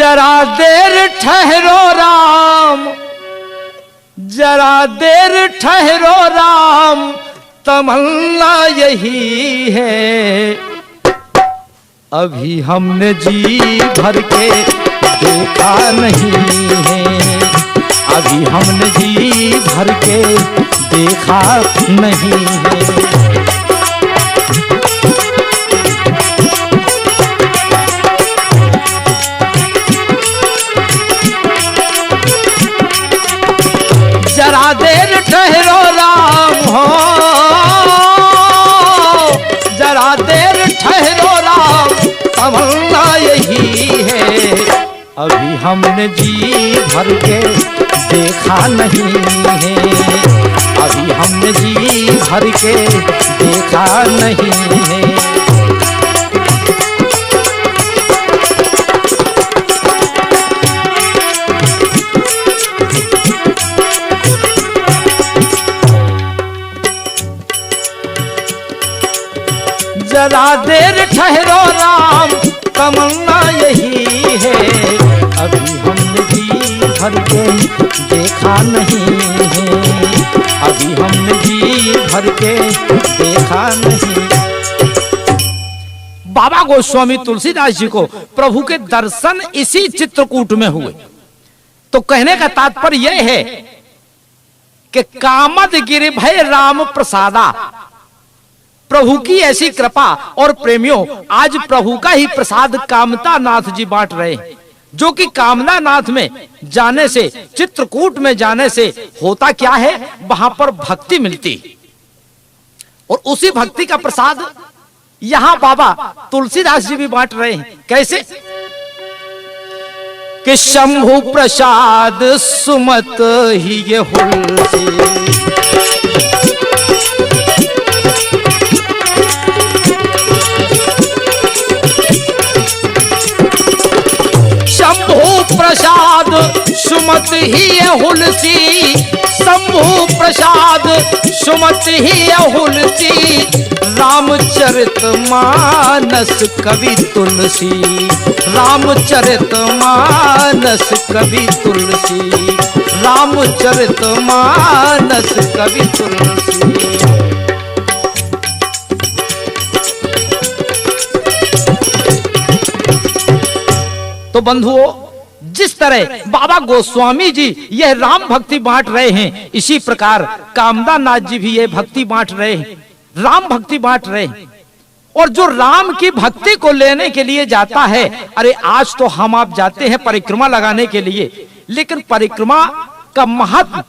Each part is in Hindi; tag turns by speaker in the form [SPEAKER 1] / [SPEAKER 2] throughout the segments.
[SPEAKER 1] जरा देर ठहरो राम, जरा देर ठहरो राम, तमन्ना यही है। अभी हमने जी भर के देखा नहीं है, अभी हमने जी भर के देखा नहीं है। जरा देर ठहरो राम हो, जरा देर ठहरो राम, तमन्ना यही है। अभी हमने जी भर के देखा नहीं है, अभी हमने जी भर के देखा नहीं है। जरा देर ठहरो राम, तमन्ना यही है। अभी हमने जी भर के देखा नहीं है, अभी हमने जी भर के देखा नहीं। बाबा गोस्वामी तुलसीदास जी को प्रभु के दर्शन इसी चित्रकूट में हुए। तो कहने का तात्पर्य यह है कि कामद गिरिभय राम प्रसादा, प्रभु की ऐसी कृपा। और प्रेमियों, आज प्रभु का ही प्रसाद कामता नाथ जी बांट रहे हैं, जो कि कामना नाथ में जाने से, चित्रकूट में जाने से होता क्या है, वहां पर भक्ति मिलती, और उसी भक्ति का प्रसाद यहां बाबा तुलसीदास जी भी बांट रहे हैं। कैसे कि शंभु प्रसाद सुमत ही ये हुलसी, शंभु प्रसाद सुमत ही हुलसी, शंभु प्रसाद सुमत ही हुलसी। रामचरित मानस कवि तुलसी, रामचरित मानस कवि तुलसी, रामचरित मानस कवि तुलसी। तो बंधुओं, जिस तरह बाबा गोस्वामी जी यह राम भक्ति बांट रहे हैं, इसी प्रकार कामदा नाथ जी भी यह भक्ति बांट रहे हैं, राम भक्ति बांट रहे हैं। और जो राम की भक्ति को लेने के लिए जाता है, अरे आज तो हम आप जाते हैं परिक्रमा लगाने के लिए, लेकिन परिक्रमा का महत्व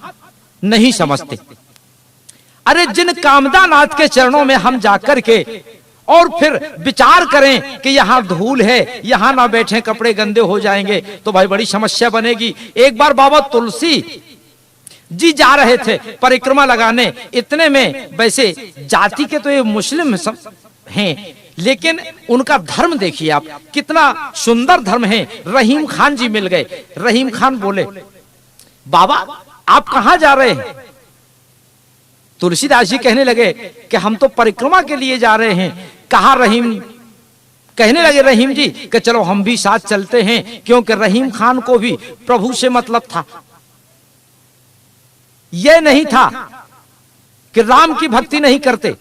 [SPEAKER 1] नहीं समझते। अरे जिन कामदा नाथ के चरणों में हम जाकर के और फिर विचार करें कि यहाँ धूल है, यहाँ ना बैठे, कपड़े गंदे हो जाएंगे, तो भाई बड़ी समस्या बनेगी। एक बार बाबा तुलसी जी जा रहे थे परिक्रमा लगाने, इतने में वैसे जाति के तो ये मुस्लिम हैं, लेकिन उनका धर्म देखिए आप, कितना सुंदर धर्म है। रहीम खान जी मिल गए। रहीम खान बोले, बाबा आप कहाँ जा रहे हैं? तुलसीदास जी कहने लगे कि हम तो परिक्रमा के लिए जा रहे हैं। कहा रहीम, कहने लगे रहीम जी कि चलो हम भी साथ चलते हैं, क्योंकि रहीम खान को भी प्रभु से मतलब था। यह नहीं था कि राम की भक्ति नहीं करते,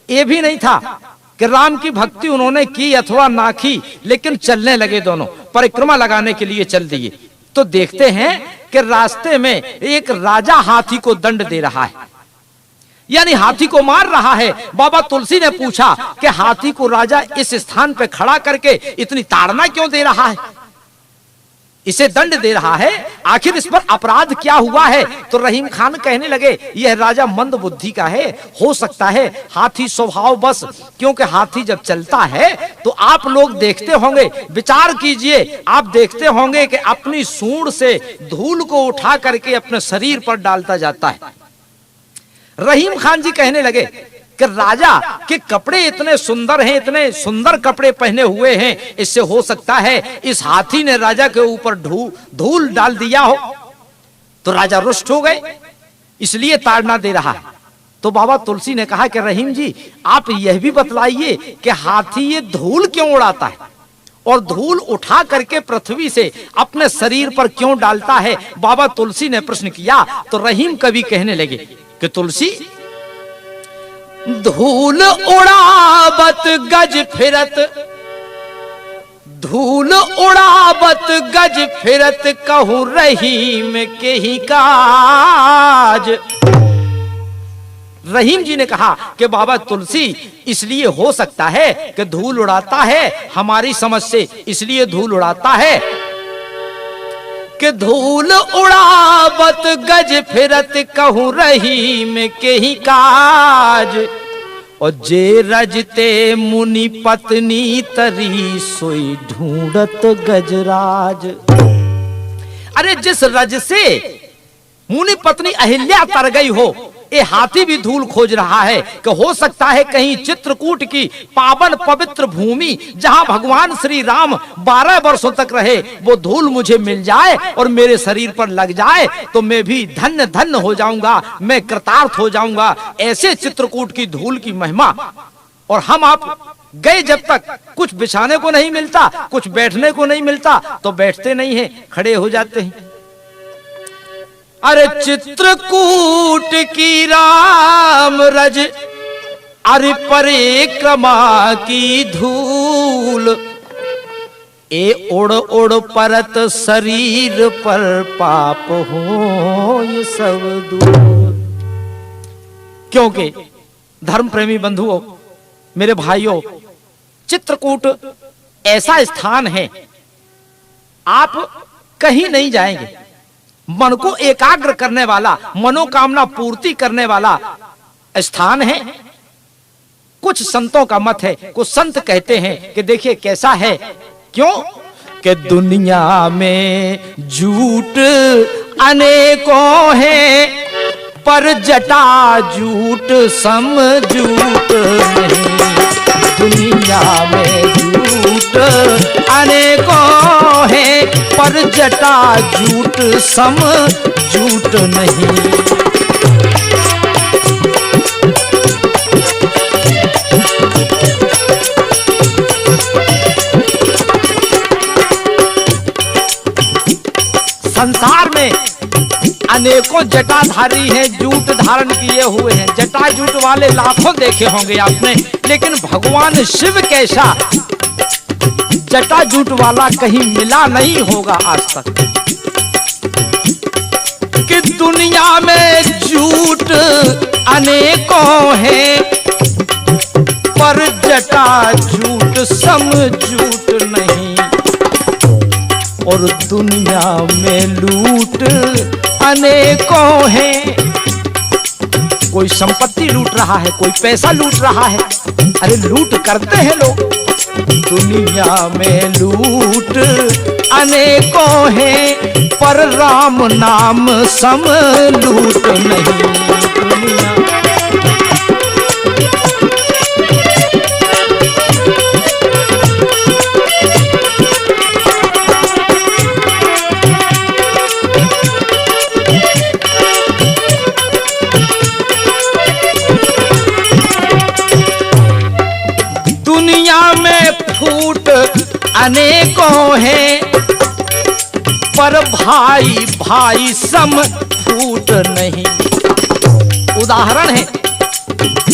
[SPEAKER 1] ये भी नहीं था कि राम की भक्ति उन्होंने की अथवा ना की, लेकिन चलने लगे, दोनों परिक्रमा लगाने के लिए चल दिए। तो देखते हैं कि रास्ते में एक राजा हाथी को दंड दे रहा है, यानी हाथी को मार रहा है। बाबा तुलसी ने पूछा कि हाथी को राजा इस स्थान पे खड़ा करके इतनी ताड़ना क्यों दे रहा है, इसे दंड दे रहा है, आखिर इस पर अपराध क्या हुआ है? तो रहीम खान कहने लगे, यह राजा मंद बुद्धि का है, हो सकता है हाथी स्वभाव बस, क्योंकि हाथी जब चलता है तो आप लोग देखते होंगे, विचार कीजिए, आप देखते होंगे कि अपनी सूंड से धूल को उठा करके अपने शरीर पर डालता जाता है। रहीम खान जी कहने लगे कि राजा के कपड़े इतने सुंदर हैं, इतने सुंदर कपड़े पहने हुए हैं, इससे हो सकता है इस हाथी ने राजा के ऊपर धूल डाल दिया हो। तो राजा रुष्ट हो गए, इसलिए ताड़ना दे रहा है। तो बाबा तुलसी ने कहा कि रहीम जी आप यह भी बतलाइए कि हाथी ये धूल क्यों उड़ाता है, और धूल उठा करके पृथ्वी से अपने शरीर पर क्यों डालता है? बाबा तुलसी ने प्रश्न किया तो रहीम कवि कहने लगे कि तुलसी, धूल उड़ावत गज फिरत, धूल उड़ावत गज फिरत, कहूं रहीम के ही काज। रहीम जी ने कहा कि बाबा तुलसी, इसलिए हो सकता है कि धूल उड़ाता है हमारी समझ से, इसलिए धूल उड़ाता है कि धूल उड़ावत गज फिरत, कहूं रहीम के ही काज। और जे रजते मुनि पत्नी तरी, सोई ढूंढत गजराज। अरे जिस रज से मुनि पत्नी अहिल्या तर गई हो, ये हाथी भी धूल खोज रहा है कि हो सकता है कहीं चित्रकूट की पावन पवित्र भूमि जहां भगवान श्री राम 12 वर्षों तक रहे, वो धूल मुझे मिल जाए और मेरे शरीर पर लग जाए तो मैं भी धन्य धन्य हो जाऊंगा, मैं कृतार्थ हो जाऊंगा। ऐसे चित्रकूट की धूल की महिमा। और हम आप गए जब तक कुछ बिछाने को नहीं मिलता, कुछ बैठने को नहीं मिलता, तो बैठते नहीं है, खड़े हो जाते हैं। अरे चित्रकूट की राम रज, अरे परिक्रमा की धूल, ए उड़ उड़ परत शरीर पर, पाप हो ये सब दूर। क्योंकि धर्म प्रेमी बंधुओं, मेरे भाइयों, चित्रकूट ऐसा स्थान है, आप कहीं नहीं जाएंगे, मन को एकाग्र करने वाला, मनोकामना पूर्ति करने वाला स्थान है। कुछ संतों का मत है, कुछ संत कहते हैं कि देखिए कैसा है, क्यों कि दुनिया में झूठ अनेकों हैं, पर जटा झूठ सम झूठ नहीं। दुनिया में झूठ अनेकों हैं, पर जटा झूठ सम झूठ नहीं। संसार में अनेकों जटाधारी हैं, जूट धारण किए हुए हैं। जटा जूट वाले लाखों देखे होंगे आपने, लेकिन भगवान शिव कैसा जटा जूट वाला कहीं मिला नहीं होगा आज तक। कि दुनिया में झूठ अनेकों हैं, पर जटा झूठ सम झूठ नहीं। और दुनिया में लूट अनेकों हैं, कोई संपत्ति लूट रहा है, कोई पैसा लूट रहा है। अरे लूट करते हैं लोग। दुनिया में लूट अनेकों हैं, पर राम नाम सम लूट नहीं। दुनिया में फूट अनेकों हैं, पर भाई भाई सम फूट नहीं। उदाहरण है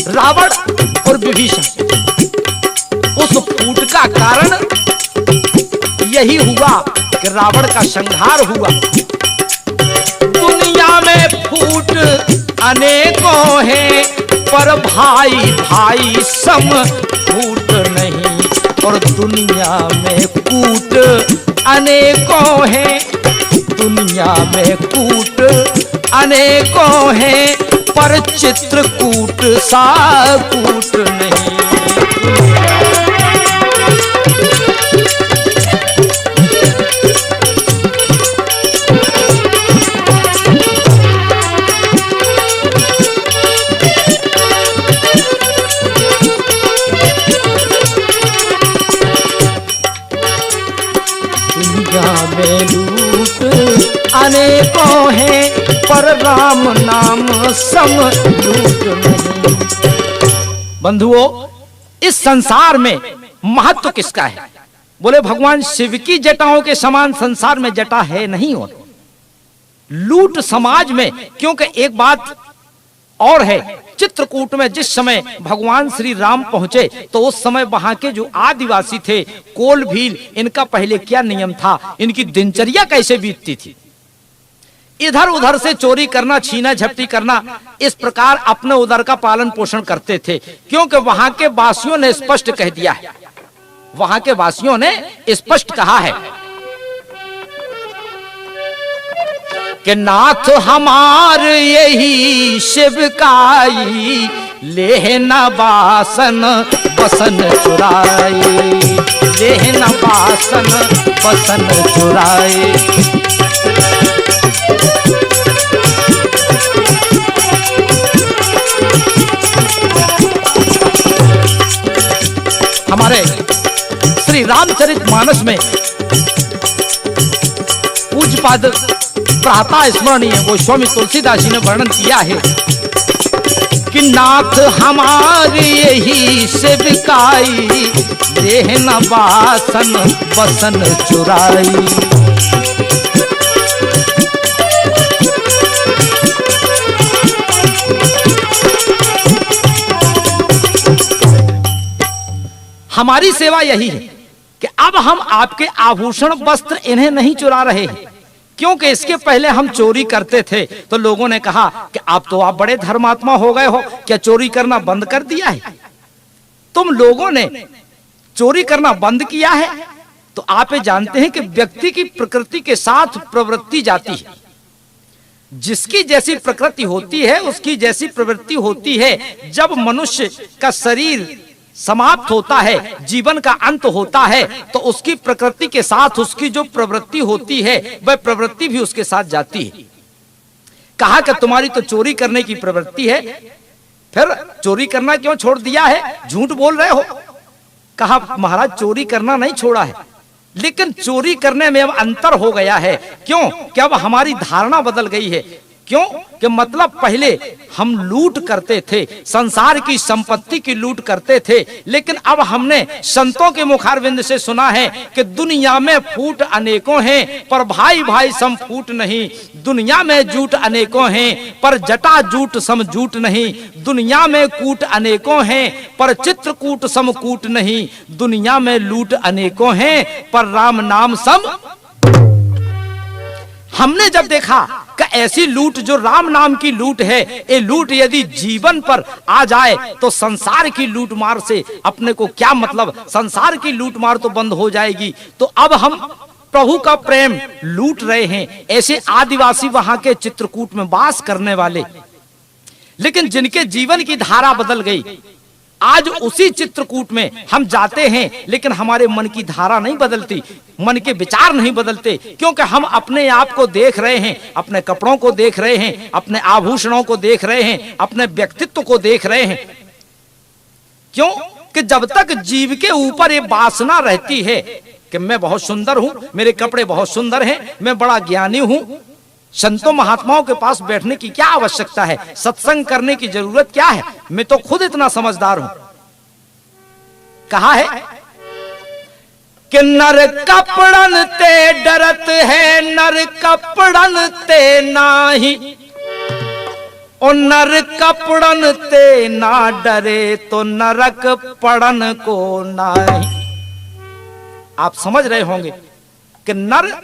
[SPEAKER 1] रावण और विभीषण। उस फूट का कारण यही हुआ कि रावण का संहार हुआ। दुनिया में फूट अनेकों हैं, पर भाई भाई सम फूट नहीं। और दुनिया में कूट अनेकों हैं, दुनिया में कूट अनेकों हैं, पर चित्रकूट सा कूट नहीं। में लूट अनेकों हैं, पर राम नाम सम लूट नहीं। बंधुओं, इस संसार में महत्व किसका है? बोले भगवान शिव की जटाओं के समान संसार में जटा है नहीं। और लूट समाज में, क्योंकि एक बात और है, चित्रकूट में जिस समय भगवान श्री राम पहुंचे तो उस समय वहां के जो आदिवासी थे, कोल भील, इनका पहले क्या नियम था, इनकी दिनचर्या कैसे बीतती थी। इधर उधर से चोरी करना, छीना झपटी करना, इस प्रकार अपने उधर का पालन पोषण करते थे। क्योंकि वहां के वासियों ने स्पष्ट कह दिया है, वहां के वासियों ने स्पष्ट कहा है कि नाथ हमार यही शिवकाई, लेहना बासन बसन चुराए, लेहना बासन बसन चुराए। हमारे श्री रामचरितमानस में पूज्यपाद प्रातः स्मरणीय गोस्वामी तुलसीदास जी ने वर्णन किया है कि नाथ हमारी यही शिवकाई, लेहना बासन बसन चुराई। हमारी सेवा यही है कि अब हम आपके आभूषण वस्त्र इन्हें नहीं चुरा रहे हैं। क्योंकि इसके पहले हम चोरी करते थे तो लोगों ने कहा कि आप बड़े धर्मात्मा हो गए हो, क्या चोरी करना बंद कर दिया है? तुम लोगों ने चोरी करना बंद किया है तो आप ये जानते हैं कि व्यक्ति की प्रकृति के साथ प्रवृत्ति जाती है। जिसकी जैसी प्रकृति होती है उसकी जैसी प्रवृत्ति होती है। जब मनुष्य का शरीर समाप्त होता है, जीवन का अंत होता है, तो उसकी प्रकृति के साथ उसकी जो प्रवृत्ति होती है वह प्रवृत्ति भी उसके साथ जाती है। कहा कि तुम्हारी तो चोरी करने की प्रवृत्ति है, फिर चोरी करना क्यों छोड़ दिया है, झूठ बोल रहे हो। कहा महाराज चोरी करना नहीं छोड़ा है, लेकिन चोरी करने में अब अंतर हो गया है। क्यों? कि अब हमारी धारणा बदल गई है। क्यों? कि मतलब पहले हम लूट करते थे, संसार की संपत्ति की लूट करते थे, लेकिन अब हमने संतों के मुखारविंद से सुना है कि दुनिया में फूट अनेकों हैं पर भाई भाई सम फूट नहीं। दुनिया में जूट अनेकों हैं पर जटा जूट सम जूट नहीं। दुनिया में कूट अनेकों हैं पर चित्रकूट सम कूट नहीं। दुनिया में लूट अनेकों हैं पर राम नाम सम। हमने जब देखा कि ऐसी लूट जो राम नाम की लूट है, ये लूट यदि जीवन पर आ जाए तो संसार की लूट मार से अपने को क्या मतलब, संसार की लूट मार तो बंद हो जाएगी। तो अब हम प्रभु का प्रेम लूट रहे हैं। ऐसे आदिवासी वहां के चित्रकूट में वास करने वाले, लेकिन जिनके जीवन की धारा बदल गई, आज उसी चित्रकूट में हम जाते हैं लेकिन हमारे मन की धारा नहीं बदलती, मन के विचार नहीं बदलते। क्योंकि हम अपने आप को देख रहे हैं, अपने कपड़ों को देख रहे हैं, अपने आभूषणों को देख रहे हैं, अपने व्यक्तित्व को देख रहे हैं। क्यों? कि जब तक जीव के ऊपर ये वासना रहती है कि मैं बहुत सुंदर हूं, मेरे कपड़े बहुत सुंदर हैं, मैं बड़ा ज्ञानी हूं, संतों महात्माओं के पास बैठने की क्या आवश्यकता है, सत्संग करने की जरूरत क्या है, मैं तो खुद इतना समझदार हूं। कहा है कि नर कपड़न ते डरत है, नर कपड़न ते नाही, और नर कपड़न ते ना डरे तो नरक पड़न को नाही। आप समझ रहे होंगे कि नर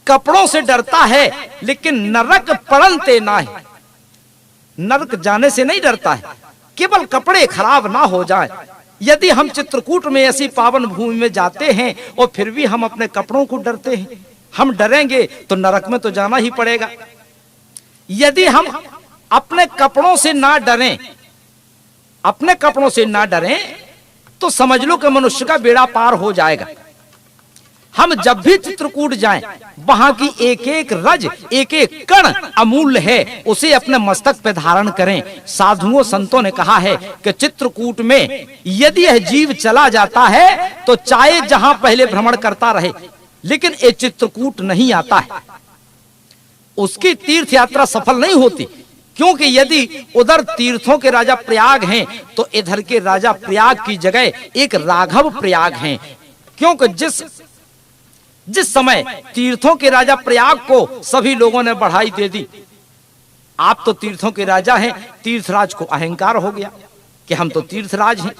[SPEAKER 1] कपड़ों से डरता है लेकिन नरक पड़नते ना है, नरक जाने से नहीं डरता है, केवल कपड़े खराब ना हो जाए। यदि हम चित्रकूट में ऐसी पावन भूमि में जाते हैं और फिर भी हम अपने कपड़ों को डरते हैं, हम डरेंगे तो नरक में तो जाना ही पड़ेगा। यदि हम अपने कपड़ों से ना डरें, अपने कपड़ों से ना डरें तो समझ लो कि मनुष्य का बेड़ा पार हो जाएगा। हम जब भी चित्रकूट जाएं, वहां की एक एक रज, एक एक कण अमूल्य है, उसे अपने मस्तक पे धारण करें। साधुओं संतों ने कहा है कि चित्रकूट में यदि यह जीव चला जाता है तो चाहे जहां पहले भ्रमण करता रहे, लेकिन ये चित्रकूट नहीं आता है, उसकी तीर्थ यात्रा सफल नहीं होती। क्योंकि यदि उधर तीर्थों के राजा प्रयाग हैं तो इधर के राजा प्रयाग की जगह एक राघव प्रयाग हैं। क्योंकि जिस समय तीर्थों के राजा प्रयाग को सभी लोगों ने बढ़ाई दे दी, आप तो तीर्थों के राजा हैं, तीर्थराज को अहंकार हो गया कि हम तो तीर्थराज हैं,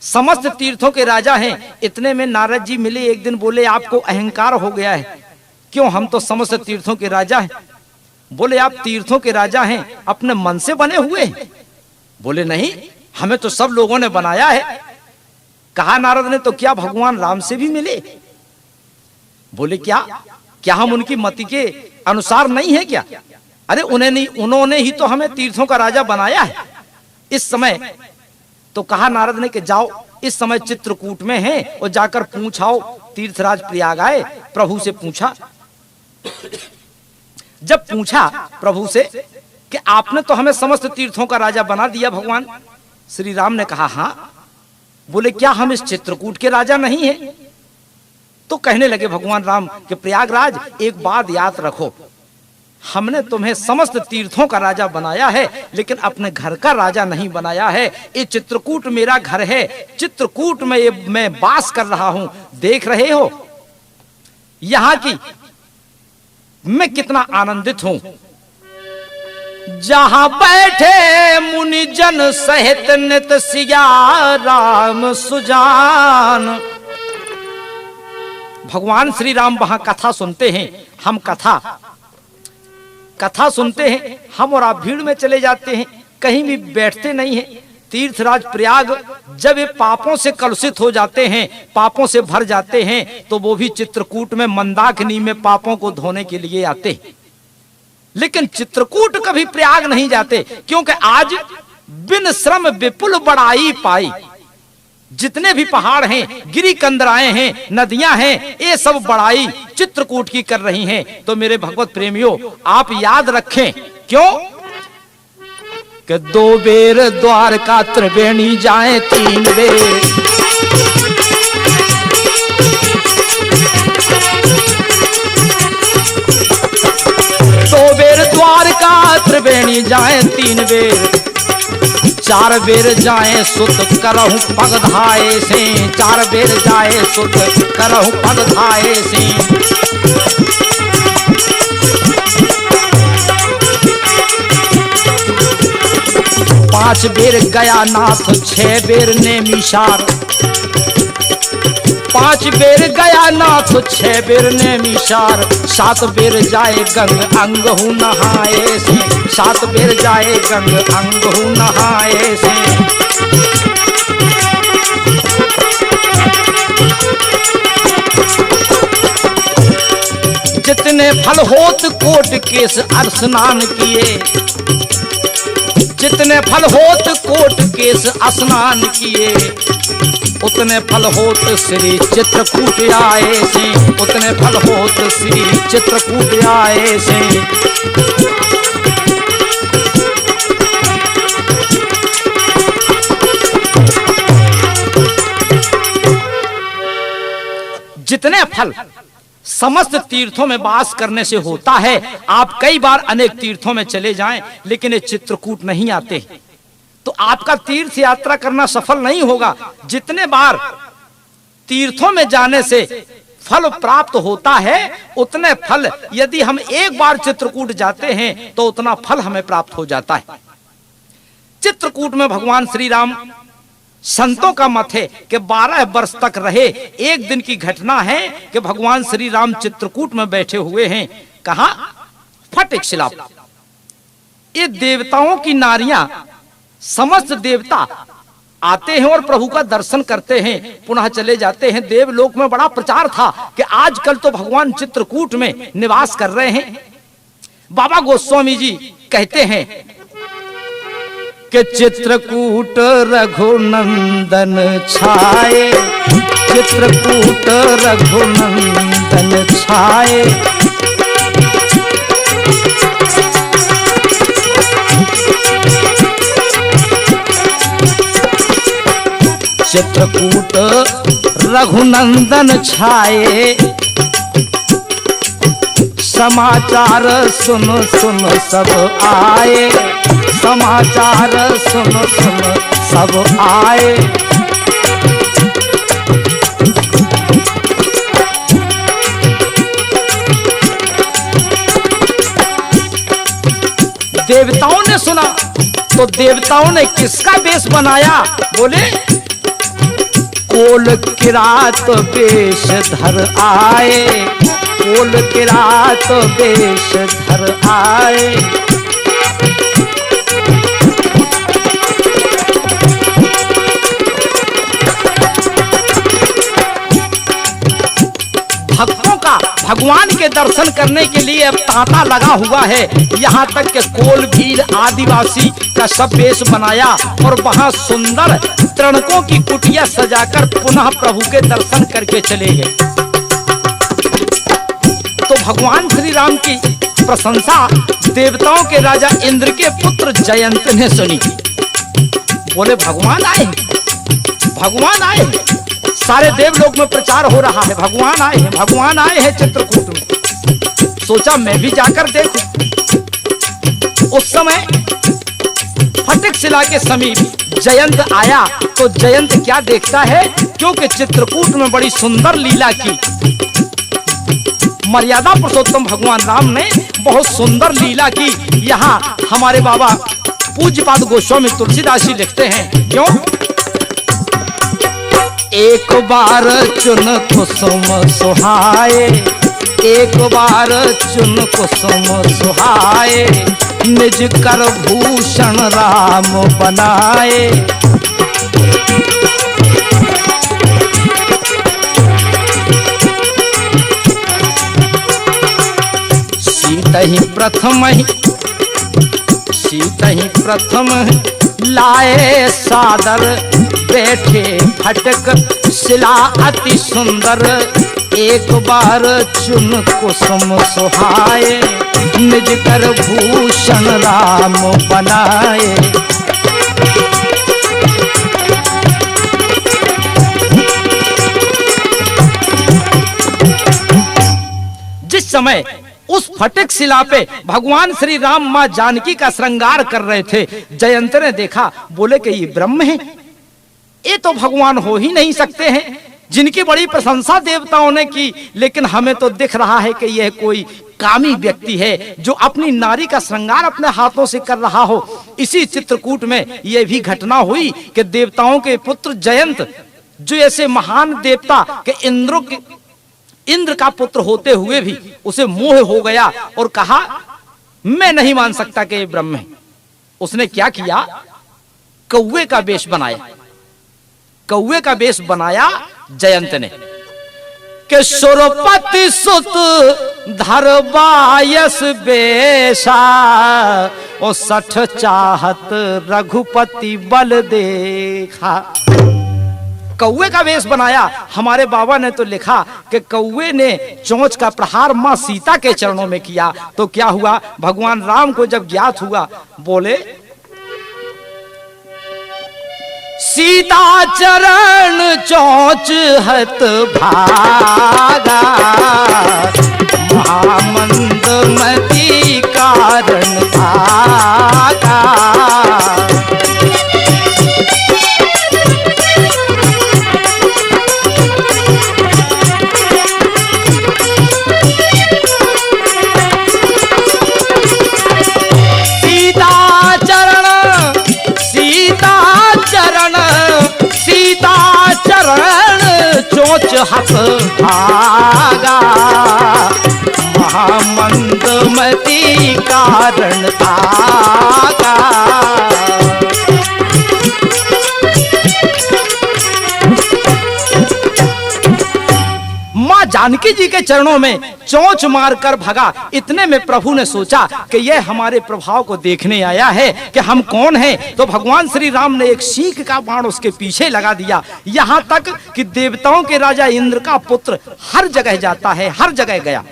[SPEAKER 1] समस्त तीर्थों के राजा हैं। इतने में नारद जी मिले, एक दिन बोले आपको अहंकार हो गया है, क्यों? हम तो समस्त तीर्थों के राजा हैं। बोले आप तीर्थों के राजा हैं, अपने मन से बने हुए हैं? बोले नहीं, हमें तो सब लोगों ने बनाया है। कहा नारद ने, तो क्या भगवान राम से भी मिले? बोले क्या हम उनकी मति के अनुसार नहीं है क्या? अरे उन्होंने ही तो हमें तीर्थों का राजा बनाया है। इस समय तो कहा नारद ने कि जाओ, इस समय चित्रकूट में हैं और जाकर पूछाओ। तीर्थराज प्रयाग आए, प्रभु से पूछा। जब पूछा प्रभु से कि आपने तो हमें समस्त तीर्थों का राजा बना दिया भगवान, श्री राम ने कहा हाँ। बोले क्या हम इस चित्रकूट के राजा नहीं हैं? तो कहने लगे भगवान राम कि प्रयागराज एक बात याद रखो, हमने तुम्हें समस्त तीर्थों का राजा बनाया है, लेकिन अपने घर का राजा नहीं बनाया है। ये चित्रकूट मेरा घर है, चित्रकूट में मैं वास कर रहा हूं। देख रहे हो यहां की मैं कितना आनंदित हूं। जहां बैठे मुनि जन सहित नित सिया राम सुजान। भगवान श्री राम वहां कथा सुनते हैं, हम कथा सुनते हैं, हम और आप भीड़ में चले जाते हैं, कहीं भी बैठते नहीं हैं। तीर्थराज प्रयाग जब ये पापों से कलुषित हो जाते हैं, पापों से भर जाते हैं, तो वो भी चित्रकूट में मंदाकिनी में पापों को धोने के लिए आते हैं। लेकिन चित्रकूट कभी प्रयाग नहीं जाते, क्योंकि आज बिन श्रम विपुल बड़ाई पाई। जितने भी पहाड़ हैं, गिरी कंदराएं हैं, नदियां हैं, ये सब बड़ाई चित्रकूट की कर रही हैं। तो मेरे भगवत प्रेमियों, आप याद रखें, क्यों कि 2 बेर द्वारका त्रिवेणी जाए 3 बेर। 2 बेर द्वारका त्रिवेणी जाए 3 बेर। 4 बेर जाए सुत करहु पग धाये से। 4 बेर जाए सुत करहु पग धाये से। 5 बेर गया नाथ 6 बेर नेमिषार। 5 बेर गया नाथ 6 बेर नेमिषार। 7 बेर जाए गंग अंग हूँ नहाए से। 7 बेर जाए गंग अंग हूँ नहाए से। जितने फल होत कोट केस स्नान किए। जितने फल होत कोट केस स्नान किए। उतने फल होत श्री चित्रकूट आए से। उतने फल होत श्री चित्रकूट आए से। जितने फल समस्त तीर्थों में वास करने से होता है। आप कई बार अनेक तीर्थों में चले जाएं, लेकिन ये चित्रकूट नहीं आते, तो आपका तीर्थ यात्रा करना सफल नहीं होगा। जितने बार तीर्थों में जाने से फल प्राप्त होता है, उतने फल यदि हम एक बार चित्रकूट जाते हैं तो उतना फल हमें प्राप्त हो जाता है। चित्रकूट में भगवान श्री राम, संतों का मत है कि 12 वर्ष तक रहे। एक दिन की घटना है कि भगवान श्री राम चित्रकूट में बैठे हुए हैं। कहा? फट एक शिला। ये देवताओं की नारियां, समस्त देवता आते हैं और प्रभु का दर्शन करते हैं, पुनः चले जाते हैं। देवलोक में बड़ा प्रचार था कि आजकल तो भगवान चित्रकूट में निवास कर रहे हैं। बाबा गोस्वामी जी कहते हैं कि चित्रकूट रघुनंदन छाए। चित्रकूट रघुनंदन छाए। चित्रकूट रघुनंदन छाए। समाचार सुन सुन सब आए। समाचार सुन सुन सब आए। देवताओं ने सुना तो देवताओं ने किसका वेश बनाया? बोले कोल किरात वेश धर आए, कोल किरात वेश धर आए। भक्तों का भगवान के दर्शन करने के लिए अब तांता लगा हुआ है। यहाँ तक के कोल भील आदिवासी का सब वेश बनाया और वहां सुंदर तृणकों की कुटिया सजाकर पुनः प्रभु के दर्शन करके चले गए। तो भगवान श्री राम की प्रशंसा देवताओं के राजा इंद्र के पुत्र जयंत ने सुनी। बोले भगवान आए, भगवान आए, सारे देवलोक में प्रचार हो रहा है, भगवान आए हैं, भगवान आए हैं चित्रकूट में। सोचा मैं भी जाकर देखूं। उस समय फटिक शिला के समीप जयंत आया तो जयंत क्या देखता है, क्योंकि चित्रकूट में बड़ी सुंदर लीला की। मर्यादा पुरुषोत्तम भगवान राम ने बहुत सुंदर लीला की। यहाँ हमारे बाबा पूज्यपाद गोस्वामी तुलसीदास जी लिखते हैं, क्यों? एक बार चुन कुसुम सुहाए, एक बार चुन कुसुम सुहाए, निज कर भूषण राम बनाए। सीत ही प्रथम लाए सादर, बैठे फटक शिला अति सुंदर। एक बार चुन कुसुम सुहाए, निज कर भूषण राम बनाए। जिस समय उस फटिक शिला पे भगवान श्री राम मां जानकी का श्रृंगार कर रहे थे, जयंत ने देखा। बोले कि ये ब्रह्म है, ये तो भगवान हो ही नहीं सकते हैं, जिनकी बड़ी प्रशंसा देवताओं ने की। लेकिन हमें तो दिख रहा है कि यह कोई कामी व्यक्ति है जो अपनी नारी का श्रृंगार अपने हाथों से कर रहा हो। इसी चित्रकूट में यह भी घटना हुई कि देवताओं के पुत्र जयंत, जो ऐसे महान देवता के इंद्र का पुत्र होते हुए भी उसे मोह हो गया और कहा मैं नहीं मान सकता कि ये ब्रह्म है। उसने क्या किया, कौवे का वेश बनाया। कौवे का वेश बनाया जयंत ने कि सुरपति सुत धरबायस बेशा, ओ 60 चाहत रघुपति बल देखा। कौवे का वेश बनाया। हमारे बाबा ने तो लिखा कि कौवे ने चोंच का प्रहार मां सीता के चरणों में किया। तो क्या हुआ, भगवान राम को जब ज्ञात हुआ, बोले सीता चरण चोंच हत भागा, महामंद मति कारण भागा। चोंच हत भागा, महामंद मति कारण भागा। मां जानकी जी के चरणों में चोंच मारकर भगा। इतने में प्रभु ने सोचा कि यह हमारे प्रभाव को देखने आया है कि हम कौन हैं। तो भगवान श्री राम ने एक सींग का बाण उसके पीछे लगा दिया। यहाँ तक कि देवताओं के राजा इंद्र का पुत्र हर जगह जाता है, हर जगह गया,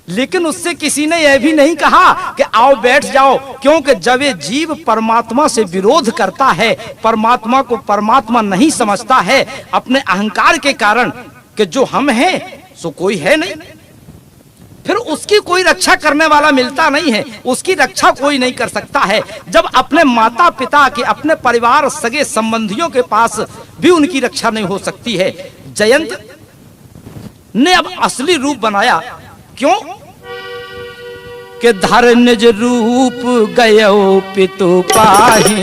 [SPEAKER 1] लेकिन उससे किसी ने यह भी नहीं कहा कि आओ बैठ जाओ, क्योंकि जब ये जीव परमात्मा से विरोध करता है, परमात्मा को परमात्मा नहीं समझता है, अपने अहंकार के कारण कि जो हम हैं सो कोई है नहीं, फिर उसकी कोई रक्षा करने वाला मिलता नहीं है, उसकी रक्षा कोई नहीं कर सकता है। जब अपने माता पिता के, अपने परिवार सगे संबंधियों के पास भी उनकी रक्षा नहीं हो सकती है, जयंत ने अब असली रूप बनाया। क्यों? कि धर निज रूप गयो पितु पाही।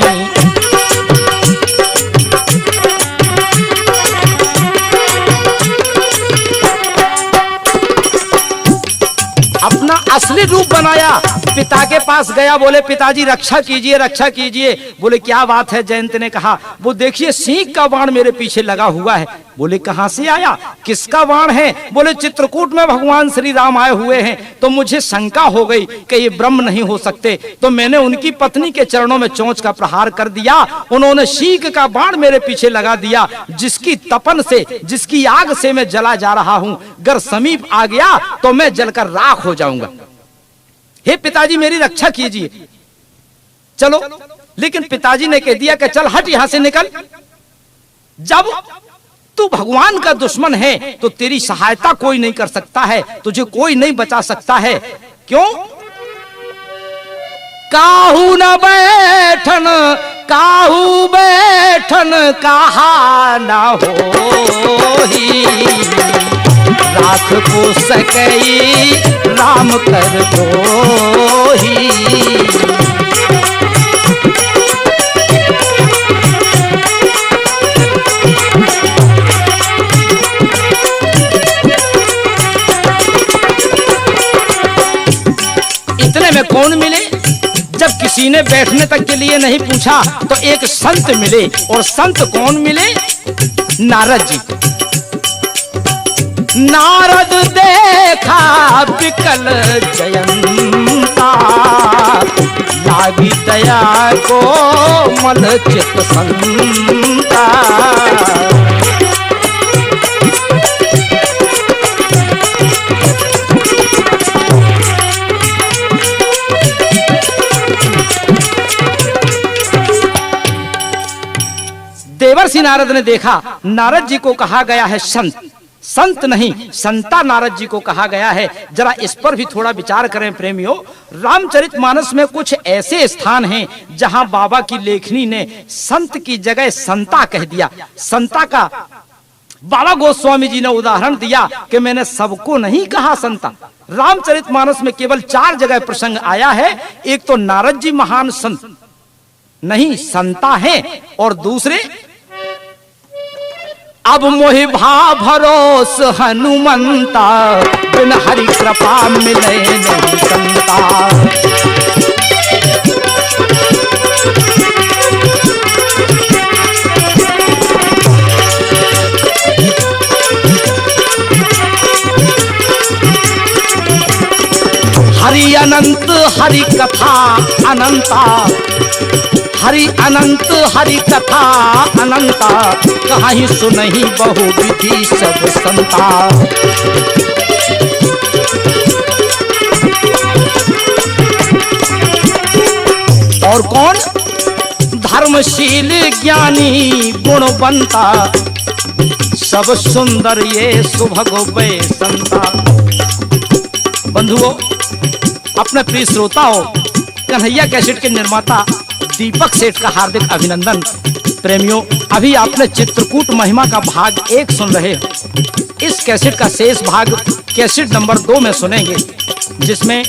[SPEAKER 1] अपना असली रूप बनाया, पिता के पास गया, बोले पिताजी रक्षा कीजिए, रक्षा कीजिए। बोले क्या बात है? जयंत ने कहा वो देखिए सिंह का बाण मेरे पीछे लगा हुआ है। बोले कहां से आया, किसका बाण है? बोले चित्रकूट में भगवान श्री राम आए हुए हैं। तो मुझे शंका हो गई कि ये ब्रह्म नहीं हो सकते, तो मैंने उनकी पत्नी के चरणों में चोंच का प्रहार कर दिया। उन्होंने सिंह का बाण मेरे पीछे लगा दिया, जिसकी तपन से, जिसकी आग से मैं जला जा रहा हूं। अगर समीप आ गया तो मैं जलकर राख हो जाऊंगा। हे पिताजी मेरी रक्षा कीजिए। चलो, लेकिन पिताजी ने कह दिया कि चल हट यहां से निकल। जब तू भगवान का दुश्मन है तो तेरी सहायता कोई नहीं कर सकता है, तुझे कोई नहीं बचा सकता है। क्यों? काहू न बैठन, काहू बैठन कहा न होही, राख को सकई राम कर दोही। इतने में कौन मिले? जब किसी ने बैठने तक के लिए नहीं पूछा तो एक संत मिले। और संत कौन मिले? नारद जी। नारद देखा विकल जयंता, लागी दया को मल चित संता। देवर्षि नारद ने देखा, नारद जी को कहा गया है संत, संत नहीं संता नारद जी को कहा गया है। जरा इस पर भी थोड़ा विचार करें प्रेमियों। रामचरितमानस में कुछ ऐसे स्थान हैं जहां बाबा की लेखनी ने संत की जगह संता कह दिया। संता का बाबा गोस्वामी जी ने उदाहरण दिया कि मैंने सबको नहीं कहा संता। रामचरितमानस में केवल 4 जगह प्रसंग आया है। एक तो नारद जी महान संत नहीं संता है, और दूसरे अब मोहि भा भरोस हनुमंता, बिन हरि कृपा मिले नहीं संता। हरि अनंत हरि कथा अनंता, हरि अनंत हरि कथा अनंता, कहीं सुनहि बहु विधि सब संता। और कौन? धर्मशील ज्ञानी गुणवंता, सब सुंदर ये सुभग वे संता। बंधुओं, अपने प्रिय श्रोताओं, कन्हैया कैसेट के निर्माता दीपक सेठ का हार्दिक अभिनंदन। प्रेमियों, अभी आपने चित्रकूट महिमा का भाग 1 सुन रहे हैं। इस कैसेट का शेष भाग कैसेट नंबर 2 में सुनेंगे, जिसमें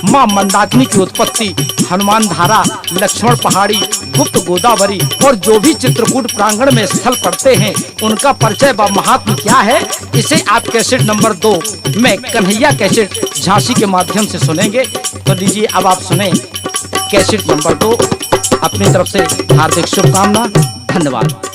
[SPEAKER 1] मां मंदाकिनी की उत्पत्ति, हनुमान धारा, लक्ष्मण पहाड़ी, गुप्त गोदावरी और जो भी चित्रकूट प्रांगण में स्थल पड़ते हैं उनका परिचय व महात्म क्या है, इसे आप कैसेट नंबर 2 में कन्हैया कैसेट झांसी के माध्यम से सुनेंगे। तो लीजिए अब आप सुने कैसेट नंबर 2। अपनी तरफ से हार्दिक शुभकामना। धन्यवाद।